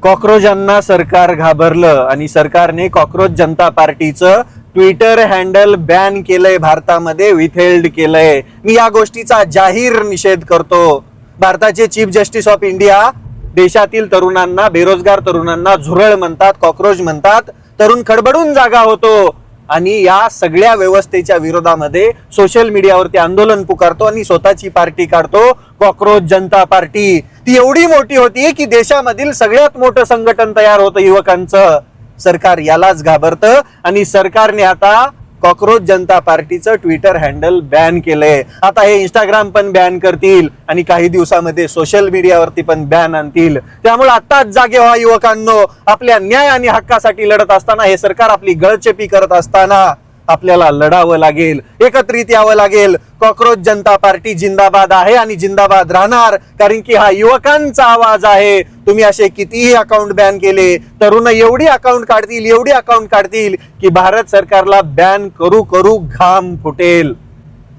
कॉक्रोचांना सरकार घाबरलं आणि सरकारने कॉक्रोच जनता पार्टीचं ट्विटर हँडल बॅन केलंय, भारतामध्ये विथहेल्ड केलंय। मी या गोष्टीचा जाहीर निषेध करतो। भारताचे चीफ जस्टिस ऑफ इंडिया देशातील तरुणांना, बेरोजगार तरुणांना झुरळ म्हणतात, कॉक्रोच म्हणतात, तरुण खडबडून जागा होतो आणि या सगळ्या व्यवस्थेच्या विरोधामध्ये सोशल मीडियावरती आंदोलन पुकारतो आणि स्वतःची पार्टी काढतो, कॉक्रोच जनता पार्टी। ती एवढी मोठी होती की देशामधील सगळ्यात मोठं संघटन तयार होतं युवकांचं। सरकार यालाच घाबरतं आणि सरकारने आता कॉक्रोच जनता पार्टीचं ट्विटर हँडल बॅन केलंय। आता हे इंस्टाग्राम पण बॅन करतील आणि काही दिवसामध्ये सोशल मीडियावरती पण बॅन आणतील। त्यामुळे आताच जागे व्हा युवकांनो। आपल्या न्याय आणि हक्कासाठी लढत असताना, हे सरकार आपली गळचेपी करत असताना आपल्याला लढावं लागेल, एकत्रित यावं लागेल। कॉक्रोच जनता पार्टी जिंदाबाद आहे आणि जिंदाबाद राहणार, कारण की हा युवकांचा आवाज आहे। तुम्ही असे कितीही अकाउंट बॅन केले, तरुण एवढी अकाउंट काढतील की भारत सरकारला बॅन करू करू घाम फुटेल।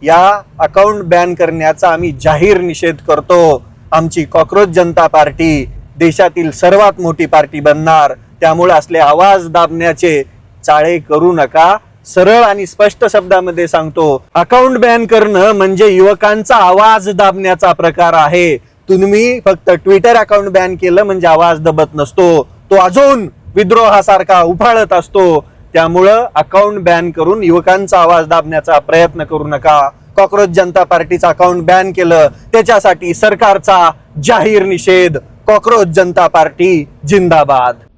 या अकाउंट बॅन करण्याचा आम्ही जाहीर निषेध करतो। आमची कॉक्रोच जनता पार्टी देशातील सर्वात मोठी पार्टी बनणार। त्यामुळे असले आवाज दाबण्याचे चाळे करू नका। सरळ आणि स्पष्ट शब्दामध्ये सांगतो, अकाउंट बॅन करणं म्हणजे युवकांचा आवाज दाबण्याचा प्रकार आहे। तुम्ही फक्त ट्विटर अकाउंट बॅन केलं म्हणजे आवाज दबत नसतो, तो अजून विद्रोहासारखा उफाळत असतो। त्यामुळं अकाउंट बॅन करून युवकांचा आवाज दाबण्याचा प्रयत्न करू नका। कॉक्रोच जनता पार्टीचं अकाउंट बॅन केलं त्याच्यासाठी सरकारचा जाहीर निषेध। कॉक्रोच जनता पार्टी जिंदाबाद।